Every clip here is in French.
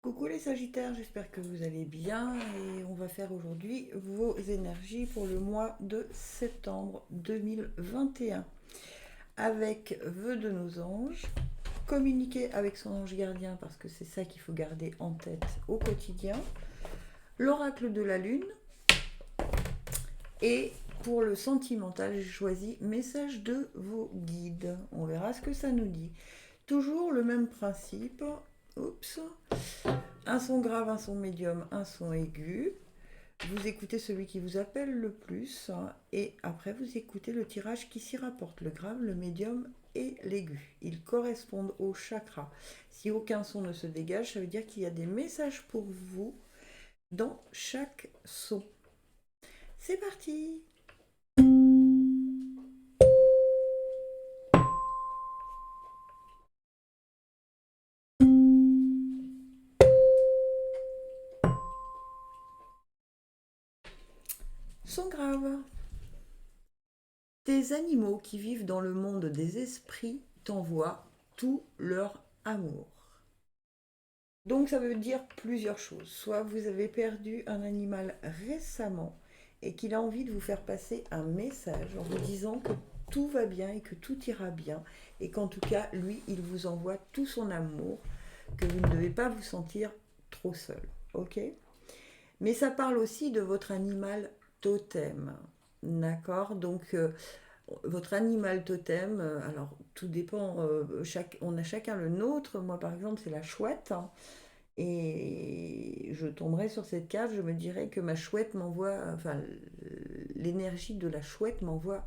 Coucou les Sagittaires, j'espère que vous allez bien et on va faire aujourd'hui vos énergies pour le mois de septembre 2021 avec vœux de nos anges, communiquer avec son ange gardien parce que c'est ça qu'il faut garder en tête au quotidien, l'oracle de la lune et pour le sentimental, j'ai choisi message de vos guides. On verra ce que ça nous dit. Toujours le même principe. Oups. Un son grave, un son médium, un son aigu. Vous écoutez celui qui vous appelle le plus et après vous écoutez le tirage qui s'y rapporte, le grave, le médium et l'aigu. Ils correspondent au chakra. Si aucun son ne se dégage, ça veut dire qu'il y a des messages pour vous dans chaque son. C'est parti. Son grave. Des animaux qui vivent dans le monde des esprits t'envoient tout leur amour. Donc ça veut dire plusieurs choses. Soit vous avez perdu un animal récemment et qu'il a envie de vous faire passer un message en vous disant que tout va bien et que tout ira bien et qu'en tout cas, lui, il vous envoie tout son amour, que vous ne devez pas vous sentir trop seul. Ok? Mais ça parle aussi de votre animal totem. D'accord? Donc votre animal totem, alors tout dépend, on a chacun le nôtre. Moi par exemple c'est la chouette, hein. Et je tomberai sur cette carte, je me dirais que ma chouette m'envoie, enfin l'énergie de la chouette m'envoie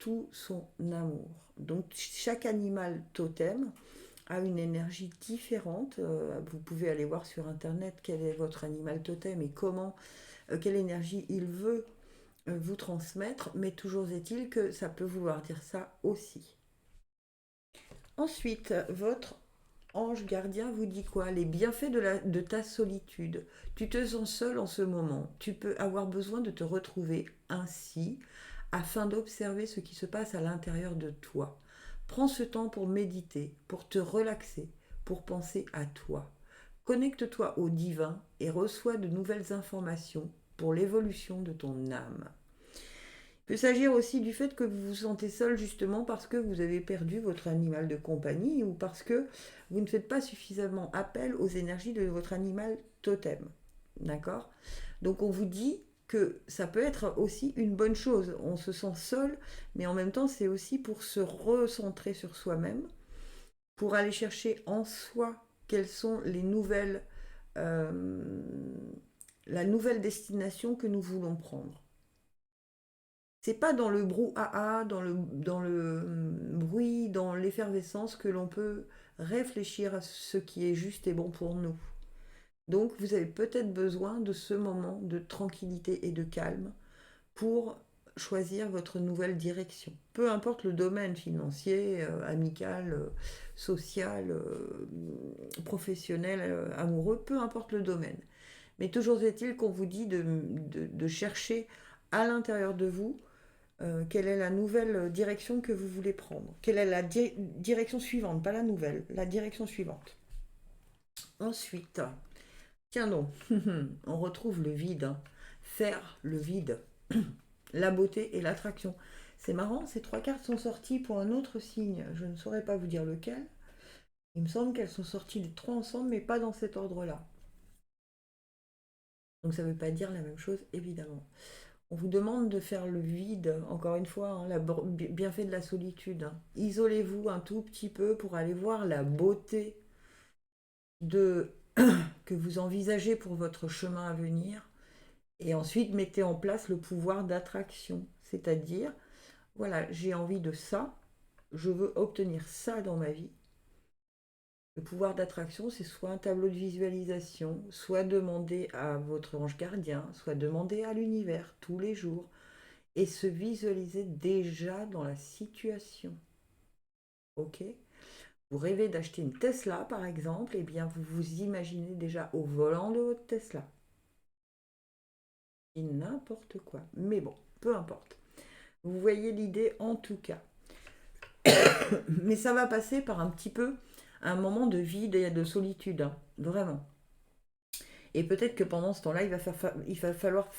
tout son amour. Donc chaque animal totem a une énergie différente. Vous pouvez aller voir sur internet quel est votre animal totem et comment, quelle énergie il veut vous transmettre, mais toujours est-il que ça peut vouloir dire ça aussi. Ensuite, votre ange gardien vous dit quoi? Les bienfaits de ta solitude. Tu te sens seul en ce moment. Tu peux avoir besoin de te retrouver ainsi afin d'observer ce qui se passe à l'intérieur de toi. Prends ce temps pour méditer, pour te relaxer, pour penser à toi. Connecte-toi au divin et reçois de nouvelles informations pour l'évolution de ton âme. Il peut s'agir aussi du fait que vous vous sentez seul justement parce que vous avez perdu votre animal de compagnie ou parce que vous ne faites pas suffisamment appel aux énergies de votre animal totem. D'accord? Donc on vous dit que ça peut être aussi une bonne chose. On se sent seul, mais en même temps c'est aussi pour se recentrer sur soi-même, pour aller chercher en soi quelles sont les nouvelles, euh, la nouvelle destination que nous voulons prendre. C'est pas dans le brouhaha, dans le bruit, dans l'effervescence que l'on peut réfléchir à ce qui est juste et bon pour nous. Donc vous avez peut-être besoin de ce moment de tranquillité et de calme pour choisir votre nouvelle direction. Peu importe le domaine financier, amical, social, professionnel, amoureux, peu importe le domaine. Mais toujours est-il qu'on vous dit de chercher à l'intérieur de vous quelle est la nouvelle direction que vous voulez prendre. Quelle est la direction suivante, pas la nouvelle, la direction suivante. Ensuite, tiens donc, on retrouve le vide, hein. Faire le vide, la beauté et l'attraction. C'est marrant, ces trois cartes sont sorties pour un autre signe. Je ne saurais pas vous dire lequel. Il me semble qu'elles sont sorties les trois ensemble, mais pas dans cet ordre-là. Donc ça ne veut pas dire la même chose, évidemment. On vous demande de faire le vide, encore une fois, hein, bienfait de la solitude, hein. Isolez-vous un tout petit peu pour aller voir la beauté de que vous envisagez pour votre chemin à venir. Et ensuite, mettez en place le pouvoir d'attraction. C'est-à-dire, voilà, j'ai envie de ça, je veux obtenir ça dans ma vie. Le pouvoir d'attraction, c'est soit un tableau de visualisation, soit demander à votre ange gardien, soit demander à l'univers tous les jours et se visualiser déjà dans la situation. Ok? Vous rêvez d'acheter une Tesla, par exemple, et bien vous vous imaginez déjà au volant de votre Tesla. Et n'importe quoi. Mais bon, peu importe. Vous voyez l'idée en tout cas. Mais ça va passer par un petit peu un moment de vide et de solitude, hein. Vraiment. Et peut-être que pendant ce temps-là, il va falloir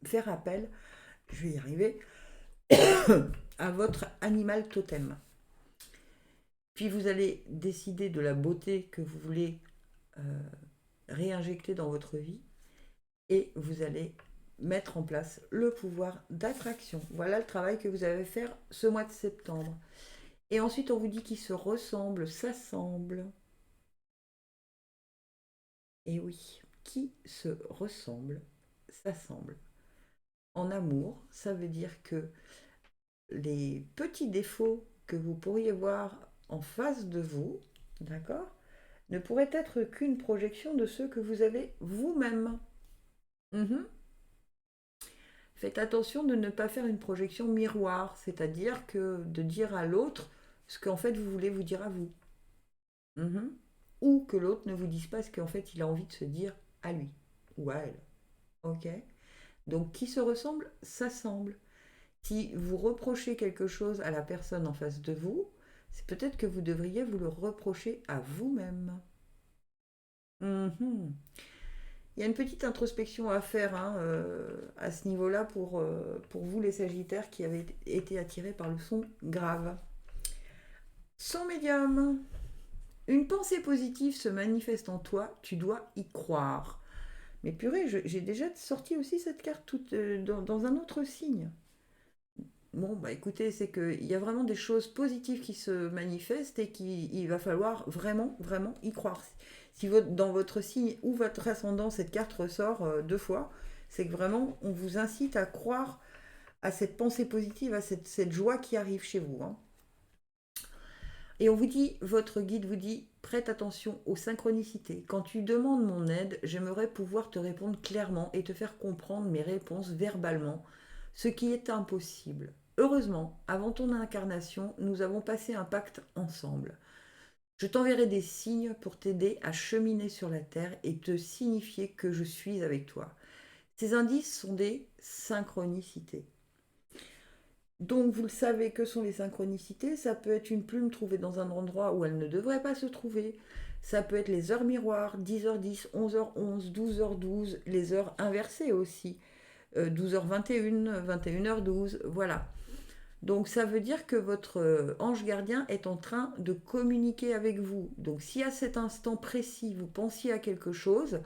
faire appel, je vais y arriver, à votre animal totem. Puis vous allez décider de la beauté que vous voulez euh, réinjecter dans votre vie et vous allez mettre en place le pouvoir d'attraction. Voilà le travail que vous allez faire ce mois de septembre. Et ensuite, on vous dit qu'ils se ressemblent, s'assemblent. Et oui, qui se ressemble, s'assemble. En amour, ça veut dire que les petits défauts que vous pourriez voir en face de vous, d'accord, ne pourraient être qu'une projection de ceux que vous avez vous-même. Mhm. Faites attention de ne pas faire une projection miroir, c'est-à-dire que de dire à l'autre ce qu'en fait vous voulez vous dire à vous. Mhm. Ou que l'autre ne vous dise pas ce qu'en fait il a envie de se dire à lui ou à elle. Ok. Donc qui se ressemble, s'assemble. Si vous reprochez quelque chose à la personne en face de vous, c'est peut-être que vous devriez vous le reprocher à vous-même. Mhm. Il y a une petite introspection à faire hein, à ce niveau-là pour vous les Sagittaires qui avez été attirés par le son grave. Son médium. Une pensée positive se manifeste en toi, tu dois y croire. Mais purée, j'ai déjà sorti aussi cette carte dans un autre signe. Bon, bah écoutez, c'est qu'il y a vraiment des choses positives qui se manifestent et qu'il va falloir vraiment, vraiment y croire. Si dans votre signe ou votre ascendant, cette carte ressort deux fois, c'est que vraiment, on vous incite à croire à cette pensée positive, à cette joie qui arrive chez vous. Hein. Et on vous dit, votre guide vous dit, prête attention aux synchronicités. Quand tu demandes mon aide, j'aimerais pouvoir te répondre clairement et te faire comprendre mes réponses verbalement, ce qui est impossible. Heureusement, avant ton incarnation, nous avons passé un pacte ensemble. Je t'enverrai des signes pour t'aider à cheminer sur la Terre et te signifier que je suis avec toi. Ces indices sont des synchronicités. Donc vous le savez, que sont les synchronicités? Ça peut être une plume trouvée dans un endroit où elle ne devrait pas se trouver. Ça peut être les heures miroirs, 10h10, 11h11, 12h12, les heures inversées aussi. 12h21, 21h12, voilà. Donc ça veut dire que votre ange gardien est en train de communiquer avec vous. Donc si à cet instant précis vous pensiez à quelque chose,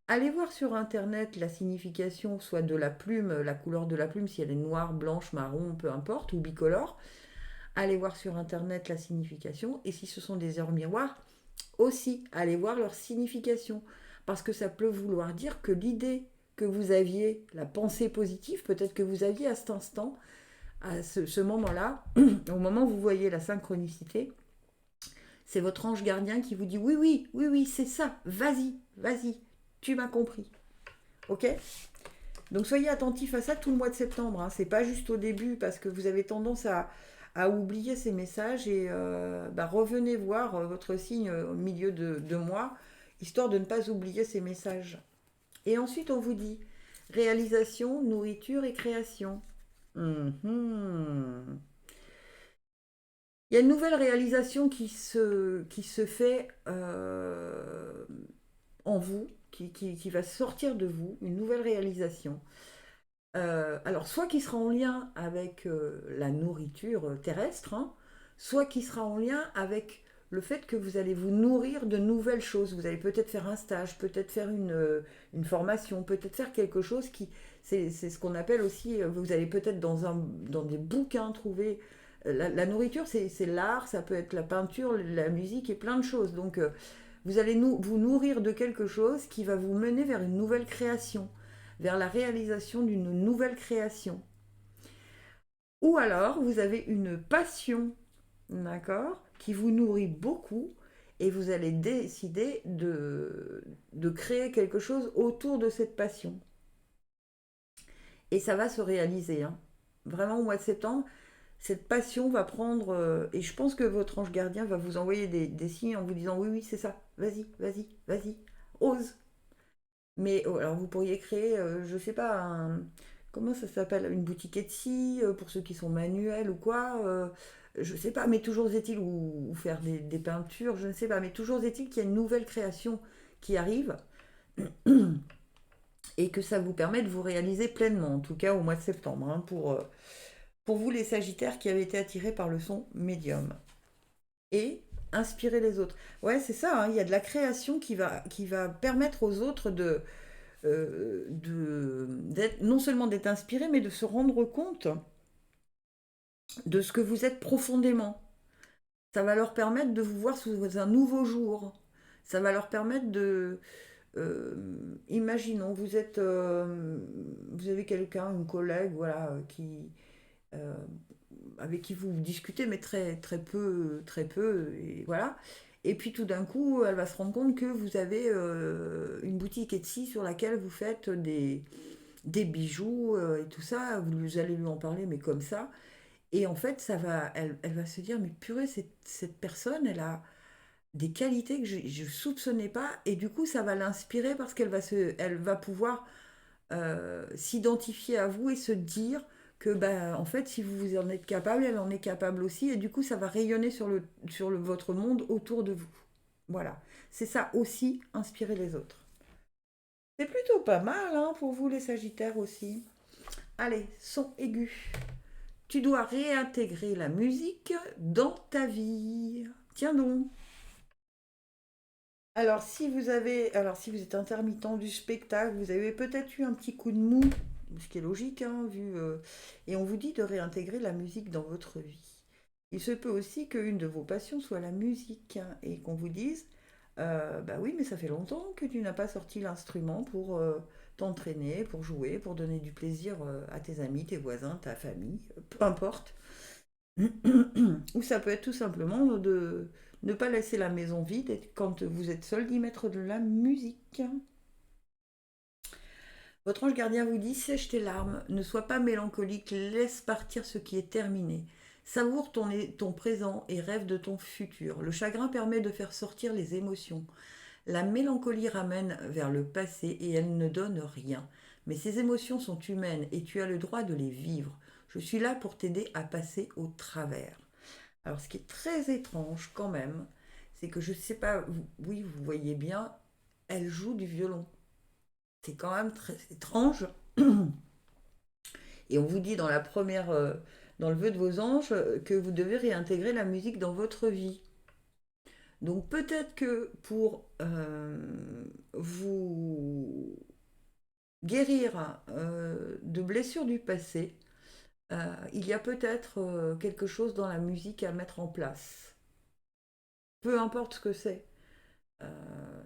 allez voir sur internet la signification soit de la plume, la couleur de la plume, si elle est noire, blanche, marron, peu importe, ou bicolore. Allez voir sur internet la signification. Et si ce sont des heures miroirs, aussi allez voir leur signification. Parce que ça peut vouloir dire que l'idée que vous aviez, la pensée positive, peut-être que vous aviez à cet instant, à ce moment-là, au moment où vous voyez la synchronicité, c'est votre ange gardien qui vous dit oui, oui, oui, oui, c'est ça, vas-y, vas-y, tu m'as compris. Ok? Donc soyez attentifs à ça tout le mois de septembre. Hein. C'est pas juste au début parce que vous avez tendance à oublier ces messages et revenez voir votre signe au milieu de mois, histoire de ne pas oublier ces messages. Et ensuite on vous dit réalisation, nourriture et création. Mhm. Il y a une nouvelle réalisation qui se fait en vous, qui va sortir de vous, une nouvelle réalisation. Alors, soit qui sera en lien avec la nourriture terrestre, hein, soit qui sera en lien avec le fait que vous allez vous nourrir de nouvelles choses. Vous allez peut-être faire un stage, peut-être faire une formation, peut-être faire quelque chose qui... C'est ce qu'on appelle aussi, vous allez peut-être dans des bouquins trouver... La nourriture, c'est l'art, ça peut être la peinture, la musique et plein de choses. Donc, vous allez vous nourrir de quelque chose qui va vous mener vers une nouvelle création, vers la réalisation d'une nouvelle création. Ou alors, vous avez une passion, d'accord, qui vous nourrit beaucoup et vous allez décider de créer quelque chose autour de cette passion. Et ça va se réaliser. Hein. Vraiment, au mois de septembre, cette passion va prendre... et je pense que votre ange gardien va vous envoyer des signes en vous disant oui, oui, c'est ça, vas-y, vas-y, vas-y, ose. Mais alors vous pourriez créer, je sais pas, comment ça s'appelle, une boutique Etsy pour ceux qui sont manuels ou quoi. Je sais pas, mais toujours est-il, ou faire des peintures, je ne sais pas, mais toujours est-il qu'il y a une nouvelle création qui arrive. et que ça vous permet de vous réaliser pleinement, en tout cas au mois de septembre, hein, pour vous les Sagittaires qui avez été attirés par le son médium. Et inspirer les autres. Ouais, c'est ça, hein, il y a de la création qui va permettre aux autres non seulement d'être inspirés, mais de se rendre compte de ce que vous êtes profondément. Ça va leur permettre de vous voir sous un nouveau jour. Ça va leur permettre de... imaginons, vous avez quelqu'un, une collègue, voilà, euh, avec qui vous discutez, mais très peu, et voilà. Et puis tout d'un coup, elle va se rendre compte que vous avez une boutique Etsy sur laquelle vous faites des bijoux et tout ça. Vous allez lui en parler, mais comme ça. Et en fait, elle va se dire, mais purée, cette personne, elle a des qualités que je ne soupçonnais pas. Et du coup, ça va l'inspirer parce elle va pouvoir s'identifier à vous et se dire que, bah, en fait, si vous en êtes capable, elle en est capable aussi. Et du coup, ça va rayonner votre monde autour de vous. Voilà. C'est ça aussi, inspirer les autres. C'est plutôt pas mal, hein, pour vous, les Sagittaires aussi. Allez, son aigu. Tu dois réintégrer la musique dans ta vie. Tiens donc. Alors si vous êtes intermittent du spectacle, vous avez peut-être eu un petit coup de mou, ce qui est logique, hein, et on vous dit de réintégrer la musique dans votre vie. Il se peut aussi qu'une de vos passions soit la musique, hein, et qu'on vous dise, bah oui, mais ça fait longtemps que tu n'as pas sorti l'instrument pour t'entraîner, pour jouer, pour donner du plaisir à tes amis, tes voisins, ta famille, peu importe. Ou ça peut être tout simplement de ne pas laisser la maison vide et quand vous êtes seul d'y mettre de la musique. Votre ange gardien vous dit sèche tes larmes, ne sois pas mélancolique, laisse partir ce qui est terminé. Savoure ton présent et rêve de ton futur. Le chagrin permet de faire sortir les émotions. La mélancolie ramène vers le passé et elle ne donne rien. Mais ces émotions sont humaines et tu as le droit de les vivre. Je suis là pour t'aider à passer au travers. Alors, ce qui est très étrange quand même, c'est que je ne sais pas, oui, vous voyez bien, elle joue du violon. C'est quand même très étrange. Et on vous dit dans le vœu de vos anges, que vous devez réintégrer la musique dans votre vie. Donc peut-être que pour vous guérir de blessures du passé, il y a peut-être quelque chose dans la musique à mettre en place. Peu importe ce que c'est.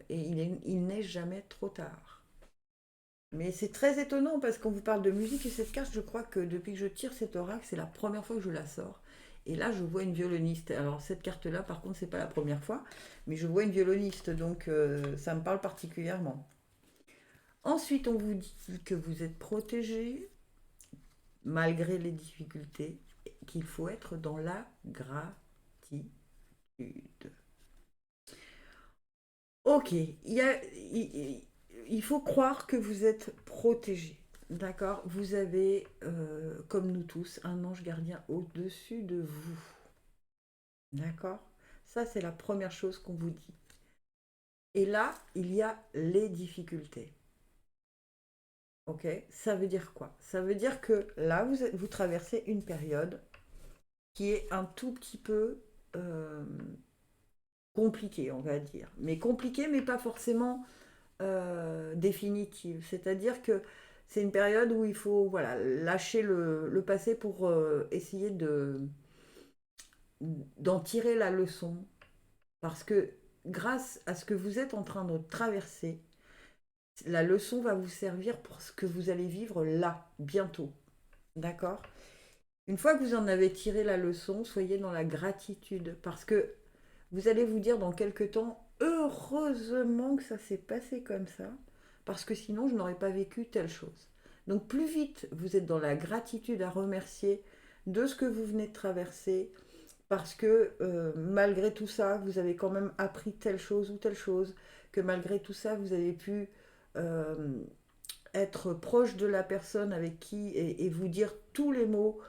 Et il n'est jamais trop tard. Mais c'est très étonnant parce qu'on vous parle de musique et cette carte, je crois que depuis que je tire cet oracle, c'est la première fois que je la sors. Et là, je vois une violoniste. Alors cette carte-là, par contre, c'est pas la première fois, mais je vois une violoniste, donc ça me parle particulièrement. Ensuite, on vous dit que vous êtes protégé malgré les difficultés, qu'il faut être dans la gratitude. Ok, il faut croire que vous êtes protégé. D'accord. Vous avez, comme nous tous, un ange gardien au-dessus de vous. D'accord. Ça, c'est la première chose qu'on vous dit. Et là, il y a les difficultés. Ok. Ça veut dire quoi? Ça veut dire que là, vous traversez une période qui est un tout petit peu compliquée, on va dire. Mais compliquée, mais pas forcément définitive. C'est-à-dire que c'est une période où il faut voilà, lâcher le passé pour essayer d'en tirer la leçon. Parce que grâce à ce que vous êtes en train de traverser, la leçon va vous servir pour ce que vous allez vivre là, bientôt. D'accord? Une fois que vous en avez tiré la leçon, soyez dans la gratitude. Parce que vous allez vous dire dans quelques temps, heureusement que ça s'est passé comme ça, parce que sinon je n'aurais pas vécu telle chose. Donc plus vite vous êtes dans la gratitude à remercier de ce que vous venez de traverser, parce que malgré tout ça, vous avez quand même appris telle chose ou telle chose, que malgré tout ça, vous avez pu euh, être proche de la personne avec qui et vous dire tous les mots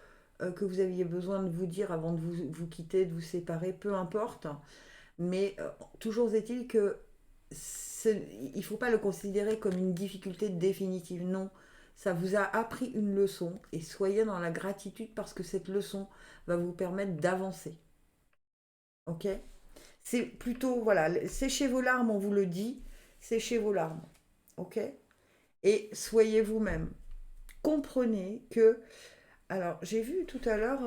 que vous aviez besoin de vous dire avant de vous quitter, de vous séparer, peu importe. Mais toujours est-il que il ne faut pas le considérer comme une difficulté définitive, non. Ça vous a appris une leçon et soyez dans la gratitude parce que cette leçon va vous permettre d'avancer. Ok? C'est plutôt, voilà, séchez vos larmes, on vous le dit, séchez vos larmes. Ok? Et soyez vous-même. Comprenez que. Alors, j'ai vu tout à l'heure,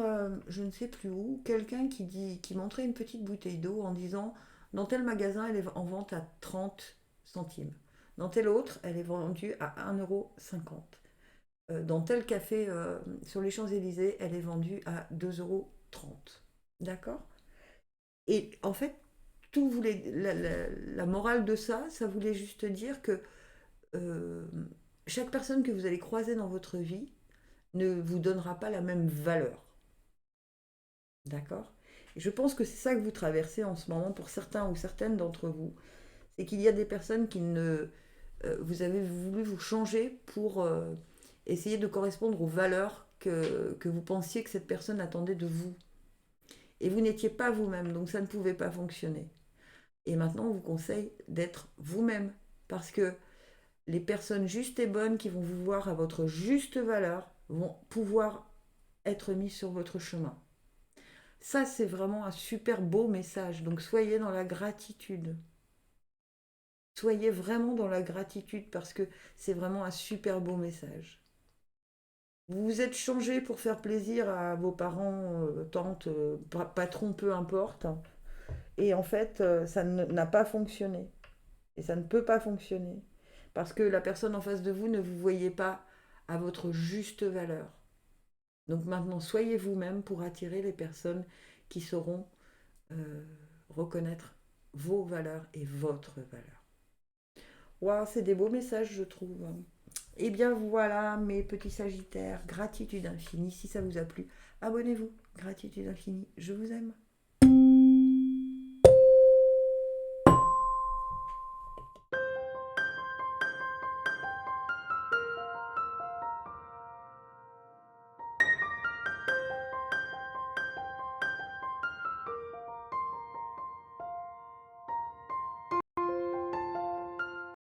je ne sais plus où, quelqu'un qui montrait une petite bouteille d'eau en disant dans tel magasin, elle est en vente à 30 centimes. Dans tel autre, elle est vendue à 1,50 €. Dans tel café sur les Champs-Élysées, elle est vendue à 2,30 €. D'accord? Et en fait, la morale de ça, ça voulait juste dire que euh, chaque personne que vous allez croiser dans votre vie ne vous donnera pas la même valeur. D'accord? Et je pense que c'est ça que vous traversez en ce moment pour certains ou certaines d'entre vous. C'est qu'il y a des personnes qui ne. Vous avez voulu vous changer pour essayer de correspondre aux valeurs que vous pensiez que cette personne attendait de vous. Et vous n'étiez pas vous-même, donc ça ne pouvait pas fonctionner. Et maintenant, on vous conseille d'être vous-même. Parce que les personnes justes et bonnes qui vont vous voir à votre juste valeur vont pouvoir être mises sur votre chemin. Ça, c'est vraiment un super beau message. Donc, soyez dans la gratitude. Soyez vraiment dans la gratitude parce que c'est vraiment un super beau message. Vous vous êtes changé pour faire plaisir à vos parents, tantes, patrons, peu importe. Et en fait, ça n'a pas fonctionné. Et ça ne peut pas fonctionner. Parce que la personne en face de vous ne vous voyait pas à votre juste valeur. Donc maintenant, soyez vous-même pour attirer les personnes qui sauront euh, reconnaître vos valeurs et votre valeur. Waouh, c'est des beaux messages, je trouve. Eh bien voilà, mes petits sagittaires, gratitude infinie. Si ça vous a plu, abonnez-vous. Gratitude infinie, je vous aime.